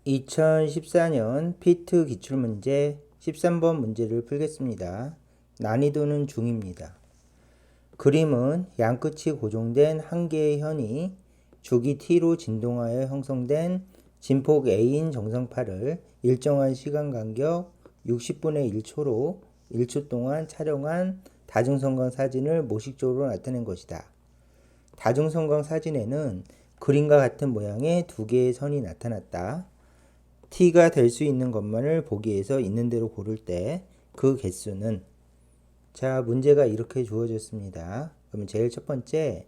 2014년 피트 기출문제 13번 문제를 풀겠습니다. 난이도는 중입니다. 그림은 양끝이 고정된 한 개의 현이 주기 t로 진동하여 형성된 진폭 a인 정상파를 일정한 시간 간격 60분의 1초로 1초 동안 촬영한 다중성광 사진을 모식적으로 나타낸 것이다. 다중성광 사진에는 그림과 같은 모양의 두 개의 선이 나타났다. t가 될 수 있는 것만을 보기에서 있는 대로 고를 때 그 개수는, 자, 문제가 이렇게 주어졌습니다. 그러면 제일 첫 번째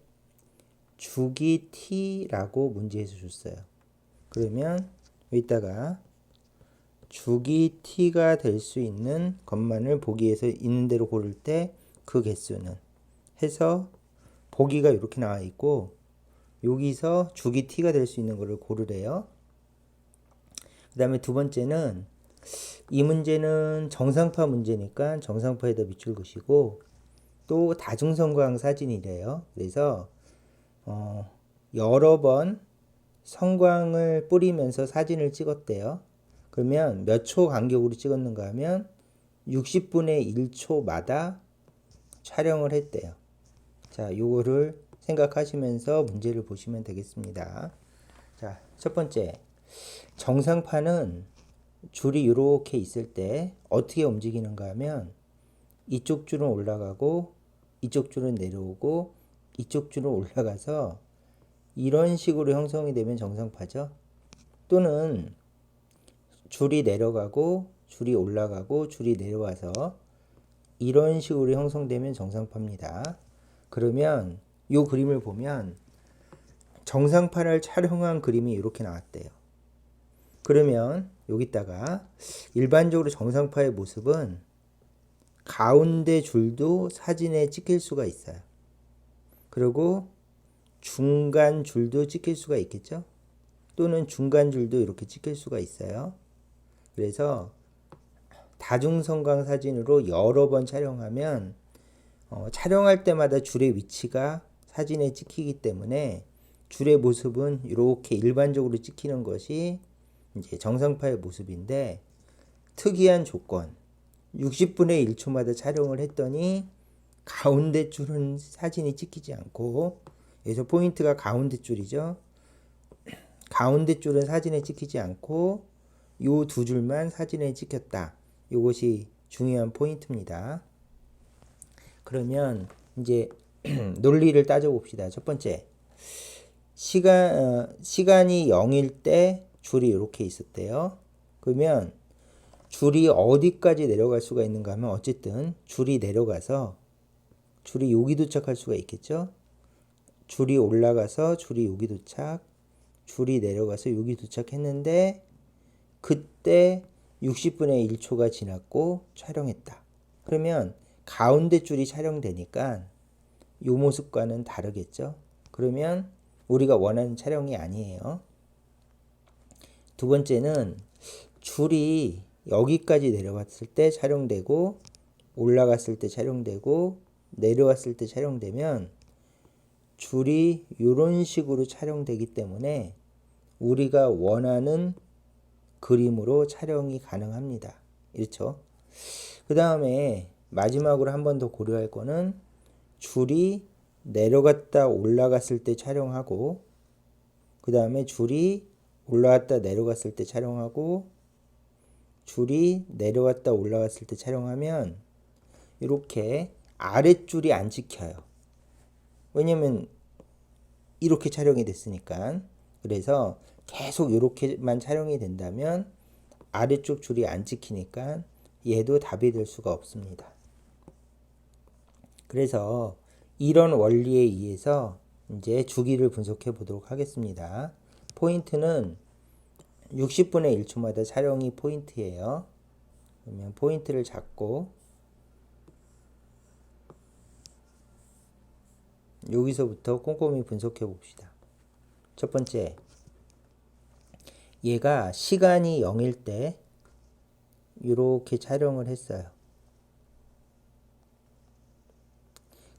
주기 t라고 문제에서 줬어요. 그러면 여기다가 주기 t가 될 수 있는 것만을 보기에서 있는 대로 고를 때 그 개수는 해서 보기가 이렇게 나와 있고, 여기서 주기 t가 될 수 있는 거를 고르래요. 그 다음에 두 번째는, 이 문제는 정상파 문제니까 정상파에다 비출 것이고, 또 다중성광 사진이래요. 그래서 여러 번 성광을 뿌리면서 사진을 찍었대요. 그러면 몇 초 간격으로 찍었는가 하면 60분의 1초마다 촬영을 했대요. 자, 요거를 생각하시면서 문제를 보시면 되겠습니다. 자, 첫 번째, 정상파는 줄이 이렇게 있을 때 어떻게 움직이는가 하면 이쪽 줄은 올라가고 이쪽 줄은 내려오고 이쪽 줄은 올라가서 이런 식으로 형성이 되면 정상파죠. 또는 줄이 내려가고 줄이 올라가고 줄이 내려와서 이런 식으로 형성되면 정상파입니다. 그러면 이 그림을 보면 정상파를 촬영한 그림이 이렇게 나왔대요. 그러면 여기다가 일반적으로 정상파의 모습은 가운데 줄도 사진에 찍힐 수가 있어요. 그리고 중간 줄도 찍힐 수가 있겠죠. 또는 중간 줄도 이렇게 찍힐 수가 있어요. 그래서 다중성광 사진으로 여러 번 촬영하면 촬영할 때마다 줄의 위치가 사진에 찍히기 때문에 줄의 모습은 이렇게 일반적으로 찍히는 것이 이제 정상파의 모습인데, 특이한 조건, 60분의 1초마다 촬영을 했더니 가운데 줄은 사진이 찍히지 않고, 여기서 포인트가 가운데 줄이죠. 가운데 줄은 사진에 찍히지 않고 요 두 줄만 사진에 찍혔다. 이것이 중요한 포인트입니다. 그러면 이제 논리를 따져봅시다. 첫 번째, 시간이 0일 때 줄이 이렇게 있었대요. 그러면 줄이 어디까지 내려갈 수가 있는가 하면, 어쨌든 줄이 내려가서 줄이 여기 도착할 수가 있겠죠. 줄이 올라가서 줄이 여기 도착, 줄이 내려가서 여기 도착했는데 그때 60분의 1초가 지났고 촬영했다. 그러면 가운데 줄이 촬영되니까 이 모습과는 다르겠죠. 그러면 우리가 원하는 촬영이 아니에요. 두 번째는 줄이 여기까지 내려갔을 때 촬영되고 올라갔을 때 촬영되고 내려왔을 때 촬영되면 줄이 이런 식으로 촬영되기 때문에 우리가 원하는 그림으로 촬영이 가능합니다. 그렇죠? 그 다음에 마지막으로 한 번 더 고려할 거는, 줄이 내려갔다 올라갔을 때 촬영하고, 그 다음에 줄이 올라갔다 내려갔을 때 촬영하고, 줄이 내려왔다 올라갔을 때 촬영하면 이렇게 아랫줄이 안 찍혀요. 왜냐면 이렇게 촬영이 됐으니까. 그래서 계속 이렇게만 촬영이 된다면 아래쪽 줄이 안 찍히니까 얘도 답이 될 수가 없습니다. 그래서 이런 원리에 의해서 이제 주기를 분석해 보도록 하겠습니다. 포인트는 60분의 1초마다 촬영이 포인트예요. 그러면 포인트를 잡고 여기서부터 꼼꼼히 분석해 봅시다. 첫 번째, 얘가 시간이 0일 때 이렇게 촬영을 했어요.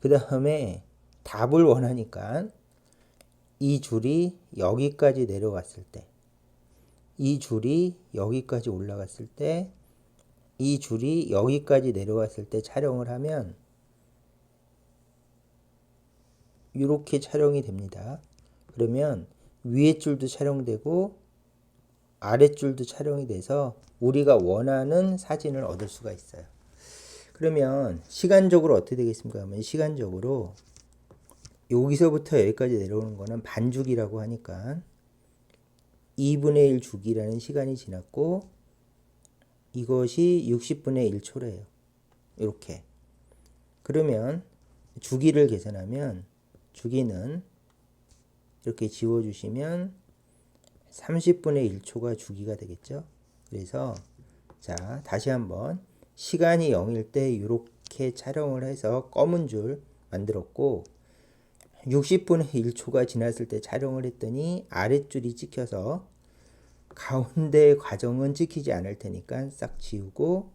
그 다음에 답을 원하니까 이 줄이 여기까지 내려갔을 때, 이 줄이 여기까지 올라갔을 때, 이 줄이 여기까지 내려왔을 때 촬영을 하면 이렇게 촬영이 됩니다. 그러면 위에 줄도 촬영되고 아랫줄도 촬영이 돼서 우리가 원하는 사진을 얻을 수가 있어요. 그러면 시간적으로 어떻게 되겠습니까? 하면 시간적으로 여기서부터 여기까지 내려오는 거는 반주기라고 하니까 2분의 1 주기라는 시간이 지났고 이것이 60분의 1초래요. 이렇게. 그러면 주기를 계산하면 주기는 이렇게 지워주시면 30분의 1초가 주기가 되겠죠. 그래서 자 다시 한번 시간이 0일 때 이렇게 촬영을 해서 검은 줄 만들었고 60분의 1초가 지났을 때 촬영을 했더니 아랫줄이 찍혀서 가운데 과정은 찍히지 않을 테니까 싹 지우고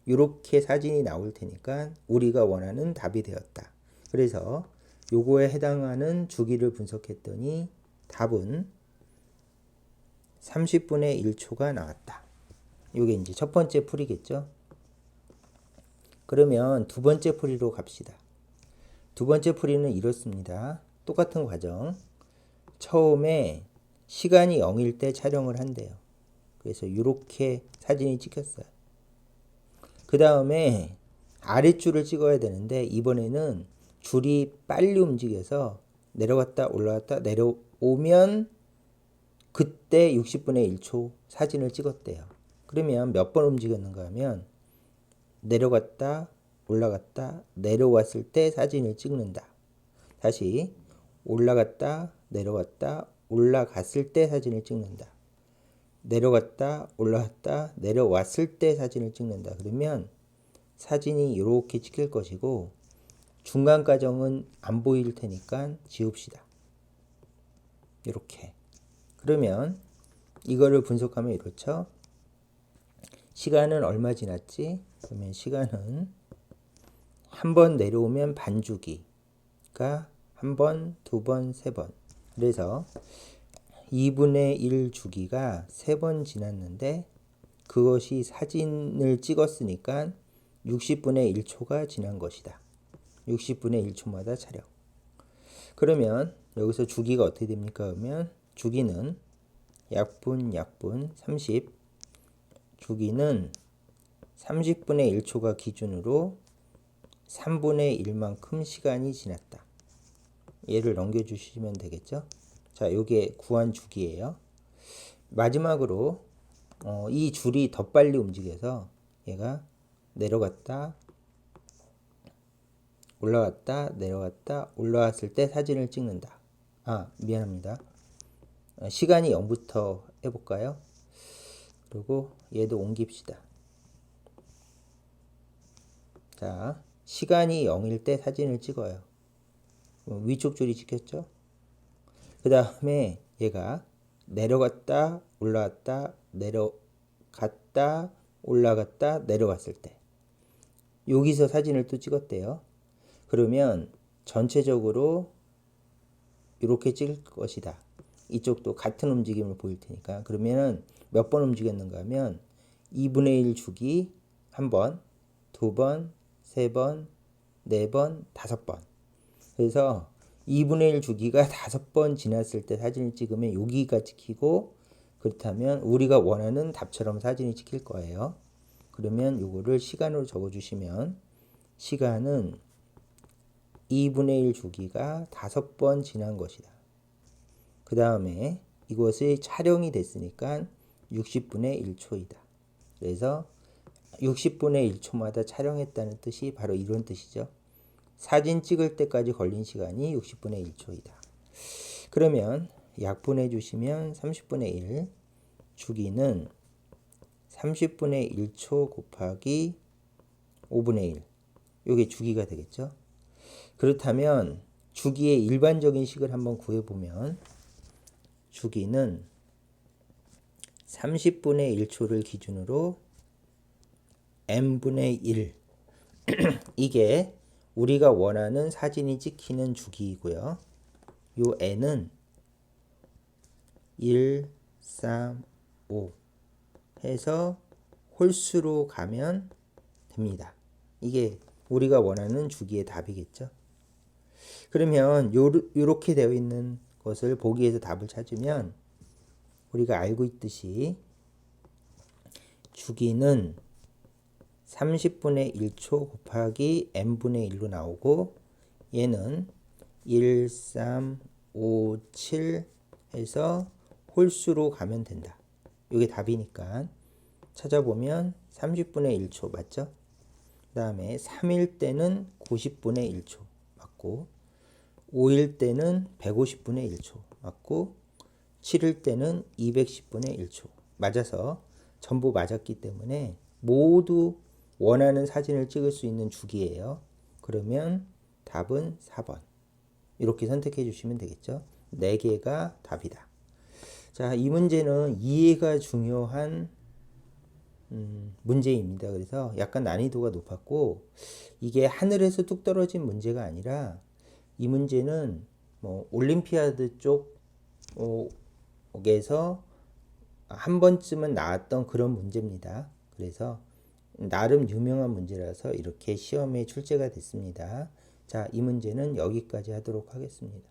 이렇게 사진이 나올 테니까 우리가 원하는 답이 되었다. 그래서 요거에 해당하는 주기를 분석했더니 답은 30분의 1초가 나왔다. 요게 이제 첫 번째 풀이겠죠. 그러면 두 번째 풀이로 갑시다. 두 번째 풀이는 이렇습니다. 똑같은 과정. 처음에 시간이 0일 때 촬영을 한대요. 그래서 이렇게 사진이 찍혔어요. 그 다음에 아랫줄을 찍어야 되는데 이번에는 줄이 빨리 움직여서 내려갔다 올라갔다 내려오면 그때 60분의 1초 사진을 찍었대요. 그러면 몇 번 움직였는가 하면 내려갔다 올라갔다 내려왔을 때 사진을 찍는다. 다시 올라갔다 내려왔다 올라갔을 때 사진을 찍는다. 내려갔다 올라갔다 내려왔을 때 사진을 찍는다. 그러면 사진이 이렇게 찍힐 것이고 중간 과정은 안 보일 테니까 지웁시다. 이렇게. 그러면 이거를 분석하면 이렇죠. 시간은 얼마 지났지? 그러면 시간은 한 번 내려오면 반주기가 한 번, 두 번, 세 번. 그래서 2분의 1 주기가 3번 지났는데 그것이 사진을 찍었으니까 60분의 1초가 지난 것이다. 60분의 1초마다 촬영. 그러면 여기서 주기가 어떻게 됩니까? 그러면 주기는 약분 30 주기는 30분의 1초가 기준으로 3분의 1만큼 시간이 지났다. 얘를 넘겨주시면 되겠죠? 자, 요게 구한 주기예요. 마지막으로 이 줄이 더 빨리 움직여서 얘가 내려갔다 올라갔다 내려갔다 올라왔을 때 사진을 찍는다. 미안합니다. 시간이 0부터 해볼까요? 그리고 얘도 옮깁시다. 자, 시간이 0일 때 사진을 찍어요. 위쪽 줄이 찍혔죠? 그 다음에 얘가 내려갔다 올라갔다 내려갔다 올라갔다 내려갔을 때 여기서 사진을 또 찍었대요. 그러면 전체적으로 이렇게 찍을 것이다. 이쪽도 같은 움직임을 보일 테니까. 그러면은 몇 번 움직였는가 하면 2분의 1 주기 한 번, 두 번, 세 번, 네 번, 다섯 번. 그래서 2분의 1 주기가 5번 지났을 때 사진을 찍으면 여기가 찍히고 그렇다면 우리가 원하는 답처럼 사진이 찍힐 거예요. 그러면 요거를 시간으로 적어주시면 시간은 2분의 1 주기가 5번 지난 것이다. 그 다음에 이것이 촬영이 됐으니까 60분의 1초이다. 그래서 60분의 1초마다 촬영했다는 뜻이 바로 이런 뜻이죠. 사진 찍을 때까지 걸린 시간이 60분의 1초이다. 그러면 약분해 주시면 30분의 1 주기는 30분의 1초 곱하기 5분의 1 이게 주기가 되겠죠. 그렇다면 주기의 일반적인 식을 한번 구해보면 주기는 30분의 1초를 기준으로 n분의 1 이게 우리가 원하는 사진이 찍히는 주기이고요. 요 n은 1, 3, 5 해서 홀수로 가면 됩니다. 이게 우리가 원하는 주기의 답이겠죠. 그러면 요렇게 되어 있는 것을 보기에서 답을 찾으면 우리가 알고 있듯이 주기는 30분의 1초 곱하기 n분의 1로 나오고 얘는 1, 3, 5, 7 해서 홀수로 가면 된다. 이게 답이니까 찾아보면 30분의 1초 맞죠? 그 다음에 3일 때는 90분의 1초 맞고 5일 때는 150분의 1초 맞고 7일 때는 210분의 1초 맞아서 전부 맞았기 때문에 모두 원하는 사진을 찍을 수 있는 주기예요. 그러면 답은 4번. 이렇게 선택해 주시면 되겠죠. 4개가 답이다. 자, 이 문제는 이해가 중요한 문제입니다. 그래서 약간 난이도가 높았고 이게 하늘에서 뚝 떨어진 문제가 아니라 이 문제는 뭐 올림피아드 쪽에서 한 번쯤은 나왔던 그런 문제입니다. 그래서 나름 유명한 문제라서 이렇게 시험에 출제가 됐습니다. 자, 이 문제는 여기까지 하도록 하겠습니다.